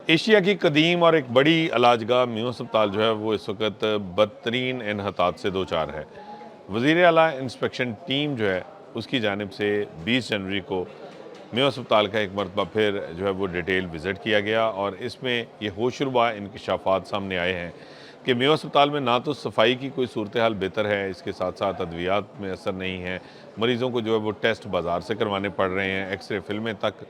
Asia की कदीम और एक बड़ी अलाजगा म्यूं अस्पताल जो है वो इस वक्त बदतरीन इन्हतात से दो चार है। वज़ीर आला इंस्पेक्शन टीम जो है उसकी जानिब से 20 जनवरी को म्यूं अस्पताल का एक मरतबा फिर जो है वो डिटेल विज़िट किया गया और इसमें ये होशरुबा इंकशाफात सामने आए हैं कि म्यूं अस्पताल में ना तो सफाई की कोई सूरत हाल बेहतर है, इसके साथ साथ अद्वियात में असर नहीं है। मरीज़ों को जो है वो टेस्ट बाज़ार से करवाने पड़ रहे हैं, एक्सरे फिल्में तक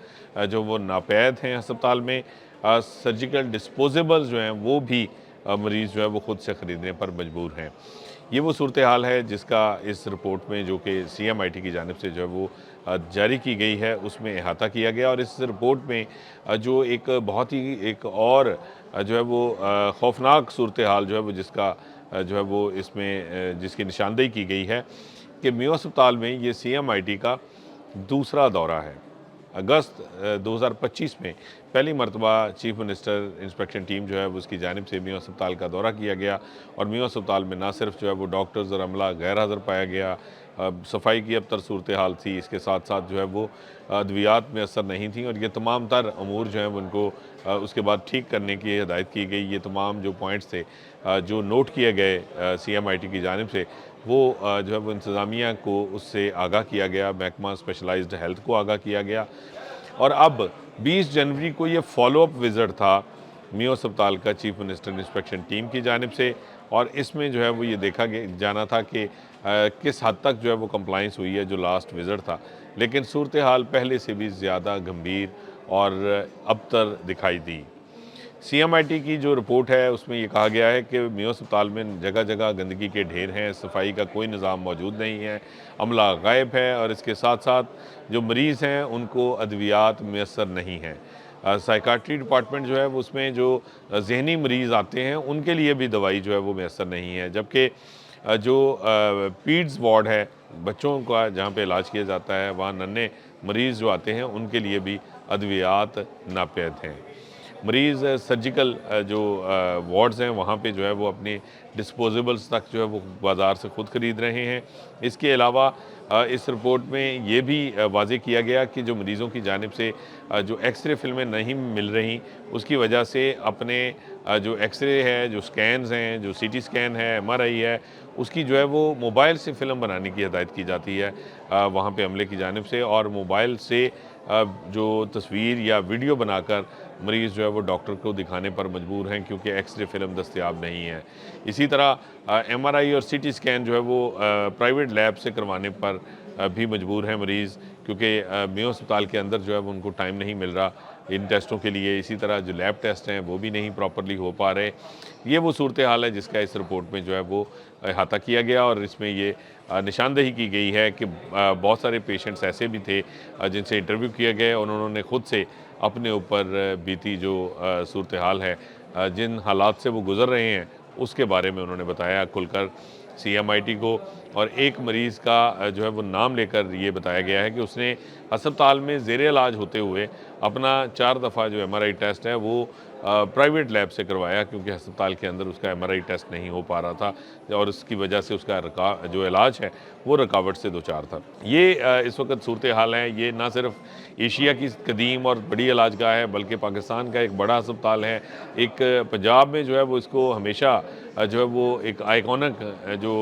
जो वो नापैद हैं अस्पताल में। सर्जिकल डिस्पोजेबल्स जो हैं वो भी मरीज़ जो है वो ख़ुद से ख़रीदने पर मजबूर हैं। ये वो सूरत हाल है जिसका इस रिपोर्ट में जो कि CMIT की जानिब से जो है वो जारी की गई है उसमें अहाता किया गया। और इस रिपोर्ट में जो एक बहुत ही एक और जो है वो खौफनाक सूरत हाल जो है वो जिसका जो है वो इसमें जिसकी निशानदेही की गई है कि म्यूं अस्पताल में ये CMIT का दूसरा दौरा है। अगस्त 2025 में पहली मरतबा चीफ मिनिस्टर इंस्पेक्शन टीम जो है वो उसकी जानिब से म्यूं अस्पताल का दौरा किया गया और म्यूं अस्पताल में ना सिर्फ जो है वो डॉक्टर्स और अमला गैर हाज़िर पाया गया, सफाई की अबतर सूरत हाल थी, इसके साथ साथ जो है वो अद्वियात में असर नहीं थी और ये तमाम तर अमूर जो हैं उनको उसके बाद ठीक करने की हिदायत की गई। ये तमाम जो पॉइंट्स थे जो नोट किए गए CMIT की जानिब से वो जो है वो इंतज़ामिया को उससे आगाह किया गया, महकमा स्पेशलाइज्ड हेल्थ को आगाह किया गया। और अब 20 जनवरी को ये फॉलोअप विज़िट था म्यूं अस्पताल का चीफ मिनिस्टर इंस्पेक्शन टीम की जानिब से और इसमें जो है वो ये देखा जाना था कि किस हद तक जो है वो कंप्लाइंस हुई है जो लास्ट विज़िट था। लेकिन सूरत हाल पहले से भी ज़्यादा गंभीर और अबतर दिखाई दी। CMIT की जो रिपोर्ट है उसमें ये कहा गया है कि म्यूं अस्पताल में जगह जगह गंदगी के ढेर हैं, सफाई का कोई निज़ाम मौजूद नहीं है, अमला गायब है और इसके साथ साथ जो मरीज़ हैं उनको अद्वियात मैसर नहीं हैं। साइकाट्री डिपार्टमेंट जो है वो उसमें जो जहनी मरीज़ आते हैं उनके लिए भी दवाई जो है वो मैसर नहीं है, जबकि जो पीड्स वार्ड है बच्चों का जहाँ पे इलाज किया जाता है वहाँ नन्हे मरीज़ जो आते हैं उनके लिए भी अद्वियात नापैद हैं। मरीज़ सर्जिकल जो वार्ड्स हैं वहाँ पे जो है वो अपनी डिस्पोजेबल्स तक जो है वो बाज़ार से ख़ुद ख़रीद रहे हैं। इसके अलावा इस रिपोर्ट में ये भी वाज़े किया गया कि जो मरीज़ों की जानिब से जो एक्सरे फ़िल्में नहीं मिल रही उसकी वजह से अपने जो एक्सरे है, जो स्कैन्स हैं, जो CT स्कैन है, MRI है, उसकी जो है वो मोबाइल से फ़िल्म बनाने की हिदायत की जाती है वहाँ पे अमले की जानिब से और मोबाइल से जो तस्वीर या वीडियो बनाकर मरीज़ जो है वो डॉक्टर को दिखाने पर मजबूर हैं क्योंकि एक्सरे फ़िल्म दस्तयाब नहीं है। इसी तरह MRI और CT स्कैन जो है वो प्राइवेट लैब से करवाने पर भी मजबूर हैं मरीज़ क्योंकि म्यूं अस्पताल के अंदर जो है वो उनको टाइम नहीं मिल रहा इन टेस्टों के लिए। इसी तरह जो लैब टेस्ट हैं वो भी नहीं प्रॉपरली हो पा रहे। ये वो सूरत हाल है जिसका इस रिपोर्ट में जो है वो अहाता किया गया और इसमें ये निशानदेही की गई है कि बहुत सारे पेशेंट्स ऐसे भी थे जिनसे इंटरव्यू किया गया और उन्होंने ख़ुद से अपने ऊपर बीती जो सूरत हाल है जिन हालात से वो गुज़र रहे हैं उसके बारे में उन्होंने बताया खुलकर CMIT को। और एक मरीज़ का जो है वो नाम लेकर ये बताया गया है कि उसने अस्पताल में ज़ेर इलाज होते हुए अपना 4 दफ़ा जो MRI टेस्ट है वो प्राइवेट लैब से करवाया क्योंकि अस्पताल के अंदर उसका MRI टेस्ट नहीं हो पा रहा था और उसकी वजह से उसका जो इलाज है वो रुकावट से दो चार था। ये इस वक्त सूरत हाल है। ये ना सिर्फ एशिया की कदीम और बड़ी इलाजगाह है बल्कि पाकिस्तान का एक बड़ा अस्पताल है। एक पंजाब में जो है वो इसको हमेशा जो है वो एक आइकॉनिक जो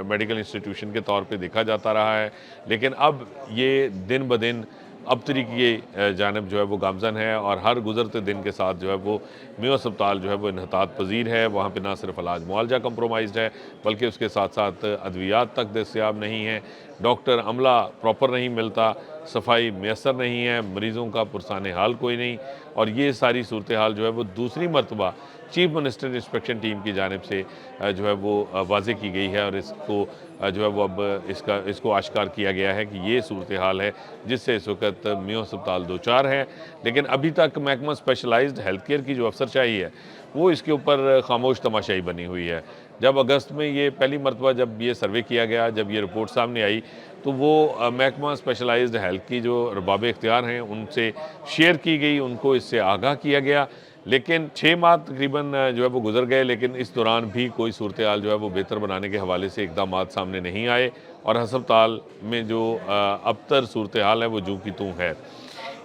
मेडिकल इंस्टीट्यूशन के तौर पे देखा जाता रहा है, लेकिन अब ये दिन ब दिन अबतरी की जानिब जो है वो गामज़न है और हर गुज़रते दिन के साथ जो है वो म्यूं अस्पताल जो है वो इन्हतात पज़ीर है। वहाँ पे ना सिर्फ इलाज मुआलजा कम्प्रोमाइज़्ड है बल्कि उसके साथ साथ अद्वियात तक दस्तयाब नहीं है, डॉक्टर अमला प्रॉपर नहीं मिलता, सफाई मैसर नहीं है, मरीज़ों का पुरसाने हाल कोई नहीं। और ये सारी सूरत हाल जो है वो दूसरी मरतबा चीफ मिनिस्टर इंस्पेक्शन टीम की जानिब से जो है वो वाज़े की गई है और इसको जो है वो अब इसको आश्कार किया गया है कि ये सूरत हाल है जिससे इस वक्त म्यूं अस्पताल दो चार है। लेकिन अभी तक महकमा स्पेशलाइज्ड हेल्थ केयर की जो अफसरशाही है वो इसके ऊपर खामोश तमाशाई बनी हुई है। जब अगस्त में ये पहली मरतबा जब ये सर्वे किया गया, जब ये रिपोर्ट सामने आई तो वो महकमा स्पेशलाइज्ड हेल्थ की जो रबाब इख्तियार हैं उनसे शेयर की गई, उनको इससे आगाह किया गया। लेकिन 6 माह तकरीबन जो है वो गुजर गए, लेकिन इस दौरान भी कोई सूरत हाल जो है वो बेहतर बनाने के हवाले से इक़दामात सामने नहीं आए और अस्पताल में जो अबतर सूरत हाल है वो जूं की तूं है।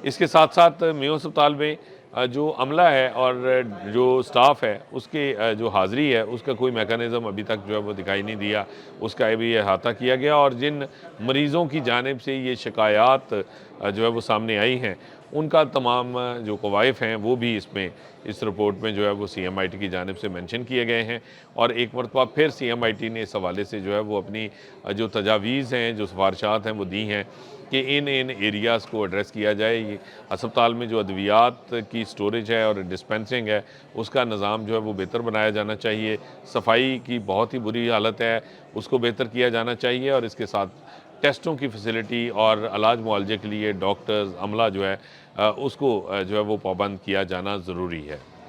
इसके साथ साथ म्यूं अस्पताल में जो अमला है और जो स्टाफ है उसके जो हाज़िरी है उसका कोई मेकैनिज़्म अभी तक जो है वो दिखाई नहीं दिया, उसका भी अहाता किया गया। और जिन मरीज़ों की जानिब से ये शिकायत जो है वो सामने आई हैं, उनका तमाम जो कवायफ हैं वो भी इसमें इस रिपोर्ट में जो है वो CMIT की जानिब से मेंशन किए गए हैं। और एक मरतबा फिर CMIT ने इस हवाले से जो है वो अपनी जो तजावीज़ हैं, जो सिफारिशात हैं वो दी हैं कि इन एरियाज़ को एड्रेस किया जाए। ये अस्पताल में जो अद्वियात की स्टोरेज है और डिस्पेंसिंग है, उसका निज़ाम जो है वो बेहतर बनाया जाना चाहिए। सफाई की बहुत ही बुरी हालत है, उसको बेहतर किया जाना चाहिए। और इसके साथ टेस्टों की फैसिलिटी और इलाज मुआलजे के लिए डॉक्टर्स, अमला जो है उसको जो है वो पाबंद किया जाना ज़रूरी है।